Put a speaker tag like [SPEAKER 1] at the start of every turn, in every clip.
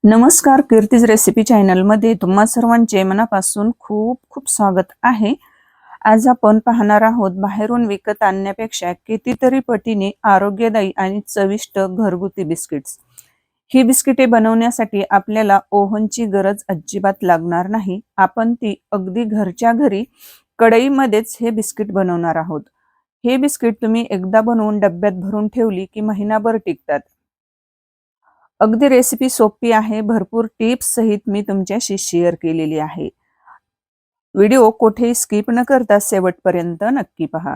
[SPEAKER 1] नमस्कार, कीर्तीज रेसिपी चॅनलमध्ये तुम्हा सर्वांचे मनापासून खूप खूप स्वागत आहे. आज आपण पाहणार आहोत बाहेरून विकत आणण्यापेक्षा कितीतरी पटीने आरोग्यदायी आणि चविष्ट घरगुती बिस्किट्स. ही बिस्किटे बनवण्यासाठी आपल्याला ओव्हनची गरज अजिबात लागणार नाही. आपण ती अगदी घरच्या घरी कढईमध्येच हे बिस्किट बनवणार आहोत. हे बिस्किट तुम्ही एकदा बनवून डब्यात भरून ठेवली की महिनाभर टिकतात. अगदी रेसिपी सोपी आहे. भरपूर टिप्स सहित मी तुमच्याशी शेअर केलेली आहे. व्हिडिओ कुठेही स्किप न करता शेवटपर्यंत नक्की पहा.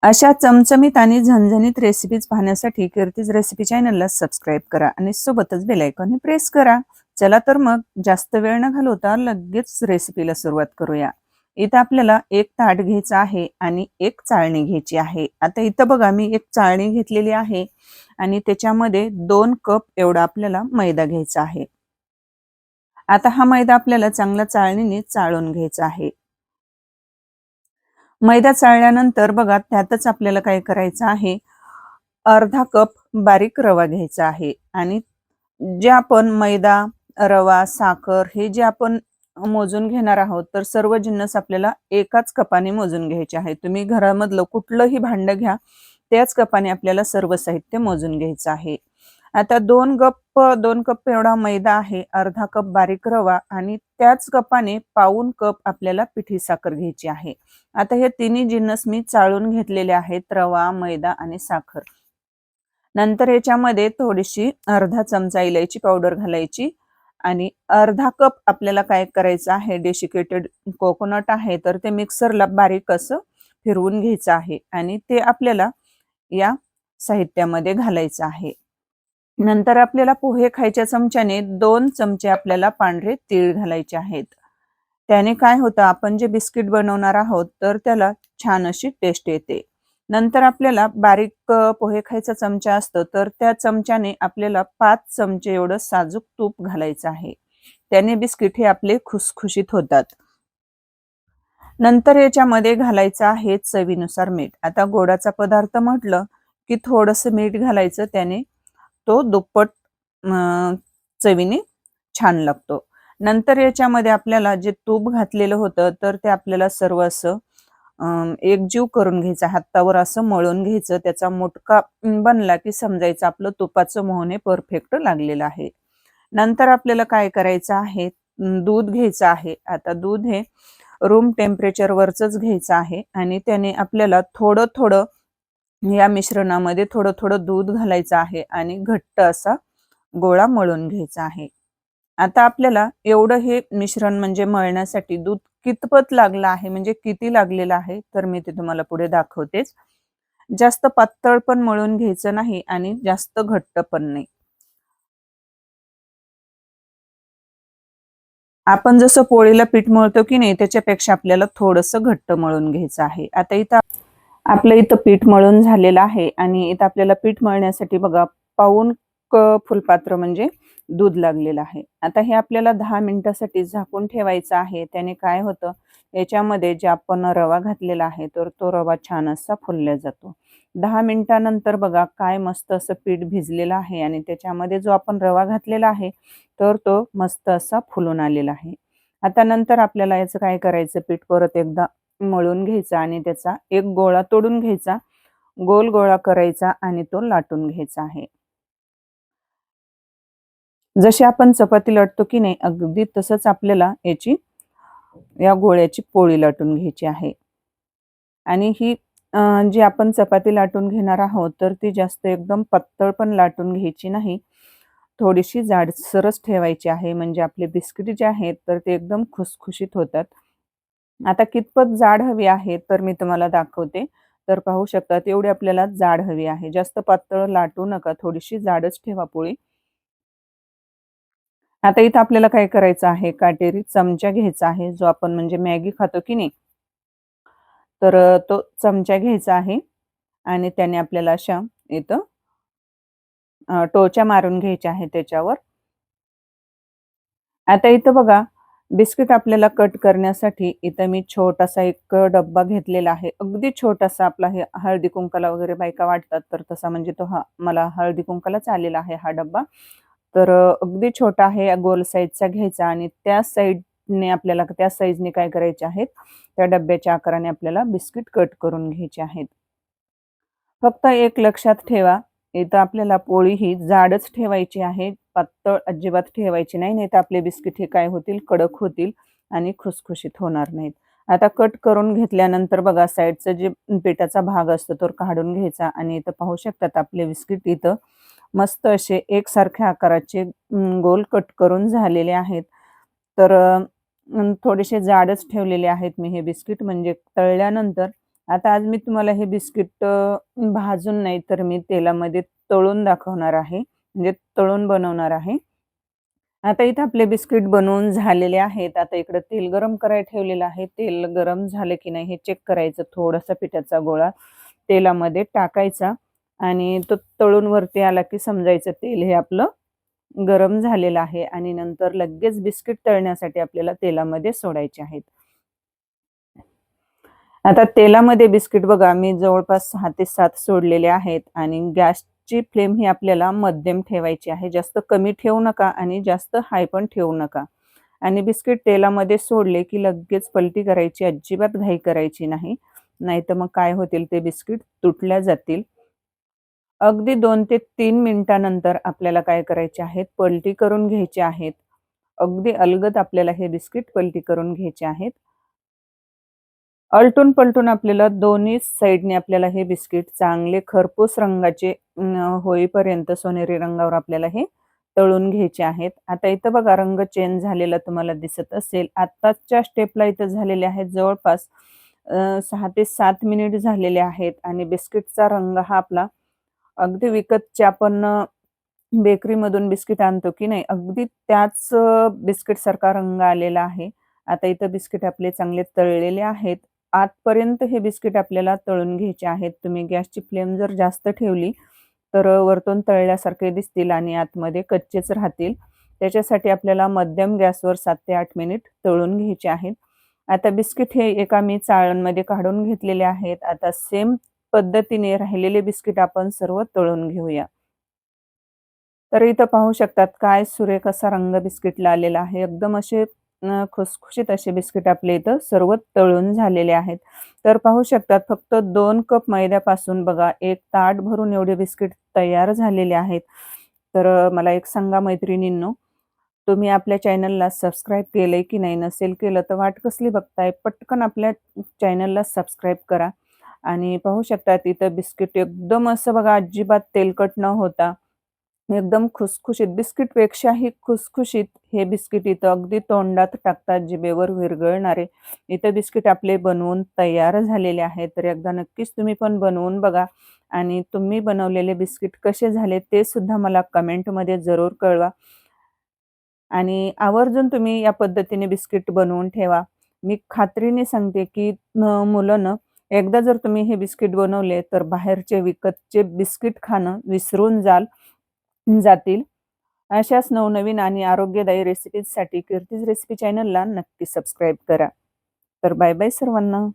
[SPEAKER 1] अशा चमचमीत आणि झणझणीत रेसिपीज पाहण्यासाठी कीर्तीज रेसिपी चॅनलला सबस्क्राईब करा आणि सोबतच बेल आयकॉन प्रेस करा. चला तर मग जास्त वेळ न घालवता लगेच रेसिपीला सुरुवात करूया. इथं आपल्याला एक ताट घ्यायचं आहे आणि एक चाळणी घ्यायची आहे. आता इथं बघा मी एक चाळणी घेतलेली आहे आणि त्याच्यामध्ये 2 कप एवढा आपल्याला मैदा घ्यायचा आहे. आता हा मैदा आपल्याला चांगला चाळणीने चाळून घ्यायचा आहे. मैदा चाळल्यानंतर बघा त्यातच आपल्याला काय करायचं आहे, अर्धा कप बारीक रवा घ्यायचा आहे आणि जे आपण मैदा, रवा, साखर हे जे आपण मोजून घेणार आहोत, तर सर्व जिन्नस आपल्याला एकाच कपाने मोजून घ्यायचे आहे. तुम्ही घरामधलं कुठलंही भांडं घ्या, त्याच कपाने आपल्याला सर्व साहित्य मोजून घ्यायचं आहे. आता 2 कप एवढा मैदा आहे, अर्धा कप बारीक रवा आणि त्याच कपाने पाऊण कप आपल्याला पिठी साखर घ्यायची आहे. आता हे तिन्ही जिन्नस मी चाळून घेतलेले आहेत, रवा, मैदा आणि साखर. नंतर याच्यामध्ये थोडीशी अर्धा चमचा इलायची पावडर घालायची आणि अर्धा कप आपल्याला काय करायचं आहे, डेसिकेटेड कोकोनट आहे, तर ते मिक्सरला बारीक असं फिरवून घ्यायचं आहे आणि ते आपल्याला या साहित्यामध्ये घालायचं आहे. नंतर आपल्याला पोहे खायच्या चमच्याने 2 चमचे आपल्याला पांढरे तीळ घालायचे आहेत. त्याने काय होतं, आपण जे बिस्किट बनवणार आहोत तर त्याला छान अशी टेस्ट येते. नंतर आपल्याला बारीक पोहे खायचा चमचा असतो, तर त्या चमच्याने आपल्याला 5 चमचे एवढं साजूक तूप घालायचं आहे. त्याने बिस्किट हे आपले खुसखुशीत होतात. नंतर याच्यामध्ये घालायचं आहे चवीनुसार मीठ. आता गोडाचा पदार्थ म्हटलं की थोडंसं मीठ घालायचं, त्याने तो दुप्पट चवीने छान लागतो. नंतर याच्यामध्ये आपल्याला जे तूप घातलेलं होतं, तर ते आपल्याला सर्व असं एकजीव करून घ्यायचं, हातावर असं मळून घ्यायचं. त्याचा मुटका बनला की समजायचं आपलं तुपाचं मोहन हे परफेक्ट लागलेलं आहे. नंतर आपल्याला काय करायचं आहे, दूध घ्यायचं आहे. आता दूध हे रूम टेम्परेचरवरचंच घ्यायचं आहे आणि त्याने आपल्याला थोडं-थोडं या मिश्रणामध्ये थोडं-थोडं दूध घालायचं आहे आणि घट्ट असा गोळा मळून घ्यायचा आहे. आता आपल्याला एवढं हे मिश्रण म्हणजे मळण्यासाठी दूध कितपत लागलं आहे, म्हणजे किती लागलेलं आहे, तर मी ते तुम्हाला पुढे दाखवतेच. जास्त पातळ पण मळून घ्यायचं नाही आणि जास्त घट्ट पण नाही. आपण जसं पोळीला पीठ मळतो की नाही, त्याच्यापेक्षा आपल्याला थोडंसं घट्ट मळून घ्यायचं आहे. आता इथं आपलं इथं पीठ मळून झालेलं आहे आणि इथं आपल्याला पीठ मळण्यासाठी बघा पाऊण फुलपात्र म्हणजे दूध लागलेलं आहे. आता हे आपल्याला 10 मिनिटासाठी झाकून ठेवायचं आहे. त्याने काय होतं, याच्यामध्ये जे आपण रवा घातलेला आहे, तर तो रवा छान असा फुलला जातो. 10 मिनिटानंतर बघा काय मस्त असं पीठ भिजलेलं आहे आणि त्याच्यामध्ये जो आपण रवा घातलेला आहे, तर तो मस्त असा फुलून आलेला आहे. आता नंतर आपल्याला याचं काय करायचं, पीठ परत एकदा मळून घ्यायचा आणि त्याचा एक गोळा तोडून घ्यायचा, गोल गोळा करायचा आणि तो लाटून घ्यायचा आहे. जशी आपण चपाती लाटतो की नाही, अगदी तसंच आपल्याला या गोळ्याची पोळी लाटून घ्यायची आहे. आणि ही जी आपण चपाती लाटून घेणार आहोत, तर ती जास्त एकदम पातळ पण लाटून घ्यायची नाही. थोडीशी जाडसरच ठेवायची आहे, म्हणजे आपले बिस्किट जे आहेत, तर ते एकदम खुसखुशीत होतात. आता कितपत जाड हवी आहे, तर मी तुम्हाला दाखवते. तर पाहू शकता तेवढी आपल्याला जाड हवी आहे. जास्त पातळ लाटू नका, थोडीशी जाडच ठेवा पोळी. आता इथं आपल्याला काय करायचं आहे, काटेरी चमचा घ्यायचा आहे, जो आपण म्हणजे मॅगी खातो की नाही, तर तो चमचा घ्यायचा आहे आणि त्याने आपल्याला अशा इथं टोचा मारून घ्यायच्या आहेत त्याच्यावर. आता इथं बघा, बिस्किट आपल्याला कट करण्यासाठी इथं मी छोटासा एक डब्बा घेतलेला आहे. अगदी छोटासा आपला हे हळदी-कुंकाला वगैरे बायका वाटतात, तर तसा म्हणजे तो मला हळदी-कुंकालाच आलेला आहे हा डब्बा. तर अगदी छोटा आहे, गोल साईजचा घ्यायचा आणि त्या साईडने आपल्याला त्या साईजने काय करायचे आहेत, त्या डब्याच्या आकाराने आपल्याला बिस्किट कट करून घ्यायचे आहेत. फक्त एक लक्षात ठेवा, इथं आपल्याला पोळी ही जाडच ठेवायची आहे, पातळ अजिबात ठेवायची नाही. नाहीतर आपले बिस्किट हे काय होतील, कडक होतील आणि खुसखुशीत होणार नाहीत. आता कट करून घेतल्यानंतर बघा साईडचा जे पिठाचा भाग असतो तो काढून घ्यायचा आणि इथं पाहू शकतात आपले बिस्किट इथं मस्त असे एकसारख्या आकाराचे गोल कट करून झालेले आहेत. तर थोडेसे जाडच ठेवलेले आहेत मी हे बिस्किट म्हणजे तळल्यानंतर. आता आज मी तुम्हाला हे बिस्किट भाजून नाही तर मी तेलामध्ये तळून दाखवणार आहे. म्हणजे तळून बनवणार आहे. आता इथे आपले बिस्किट बनवून झालेले आहेत. आता इकडे तेल गरम करायला ठेवलेलं आहे. तेल गरम झालं की नाही हे चेक करायचं. थोडासा पिठाचा गोळा तेलामध्ये टाकायचा आणि तो तळून वरती आला की समजायचं तेल हे आपलं गरम झालेलं आहे आणि नंतर लगेच बिस्किट तळण्यासाठी आपल्याला तेलामध्ये सोडायचे आहेत. आता तेलामध्ये बिस्किट बघा मी जवळपास 6 ते 7 सोडलेले आहेत आणि गॅसची फ्लेम ही आपल्याला मध्यम ठेवायची आहे. जास्त कमी ठेवू नका आणि जास्त हाय पण ठेवू नका. आणि बिस्किट तेलामध्ये सोडले की लगेच पलटी करायची, अजिबात घाई करायची नाही. नाहीतर मग काय होतील ते बिस्किट तुटल्या जातील. अगदी 2 ते 3 मिनिटानंतर आपल्याला काय करायचे आहेत, पलटी करून घ्यायचे आहेत. अगदी अलगद आपल्याला हे बिस्किट पलटी करून घ्यायचे आहेत. आलटून-पलटून आपल्याला दोन्ही साइडने आपल्याला हे बिस्किट चांगले खरपूस रंगाचे होईपर्यंत सोनेरी रंगावर आपल्याला हे तळून घ्यायचे आहेत. आता इथं बघा रंग चेंज झालेला तुम्हाला दिसत असेल. आत्ताच्या स्टेपला इथं झालेले आहेत जवळपास 6 ते 7 मिनिट झालेले आहेत आणि बिस्किटचा रंग हा आपला अगदी विकतचे आपण बेकरीमधून बिस्किट आणतो की नाही, अगदी त्याच बिस्किटसारखा रंग आलेला आहे. आता इथं बिस्किट आपले चांगले तळलेले आहेत. आतपर्यंत हे बिस्किट आपल्याला तळून घ्यायचे आहेत. तुम्ही गॅसची फ्लेम जर जास्त ठेवली, तर वरतून तळल्यासारखे दिसतील आणि आतमध्ये कच्चेच राहतील. त्याच्यासाठी आपल्याला मध्यम गॅसवर 7 ते 8 मिनिट तळून घ्यायचे आहेत. आता बिस्किट हे एका मी चाळणमध्ये काढून घेतलेले आहेत. आता सेम पद्धतीने राहिलेले बिस्किट आपण सर्व तळून घेऊया. तर इथं पाहू शकतात काय सुरेख असा रंग बिस्किटला आलेला आहे. एकदम असे खुसखुशीत असे बिस्किट आपले इथं सर्व तळून झालेले आहेत. तर पाहू शकतात फक्त 2 कप मैद्यापासून बघा 1 ताट भरून एवढे बिस्किट तयार झालेले आहेत. तर मला एक सांगा मैत्रिणींनो, तुम्ही आपल्या चॅनलला सबस्क्राईब केलंय की नाही? नसेल केलं तर वाट कसली बघताय? पटकन आपल्या चॅनलला सबस्क्राईब करा आणि पाहू शकतात इथं बिस्किट एकदम असं बघा अजिबात तेलकट न होता एकदम खुसखुशीत बिस्किटपेक्षाही खुसखुशीत हे बिस्किट इथं अगदी तोंडात टाकतात जिभेवर विरघळणारे. इथं बिस्किट आपले बनवून तयार झालेले आहेत. तर एकदा नक्कीच तुम्ही पण बनवून बघा आणि तुम्ही बनवलेले बिस्किट कसे झाले ते सुद्धा मला कमेंटमध्ये जरूर कळवा. आणि आवर्जून तुम्ही या पद्धतीने बिस्किट बनवून ठेवा. मी खात्रीने सांगते, की मुलं एकदा जर तुम्ही हे बिस्किट बनवले, तर बाहेरचे विकतचे बिस्किट खाणं विसरून जातील. अशाच नवनवीन आणि आरोग्यदायी रेसिपीजसाठी कीर्तीज रेसिपी चॅनलला नक्की सबस्क्राईब करा. तर बाय बाय सर्वांना.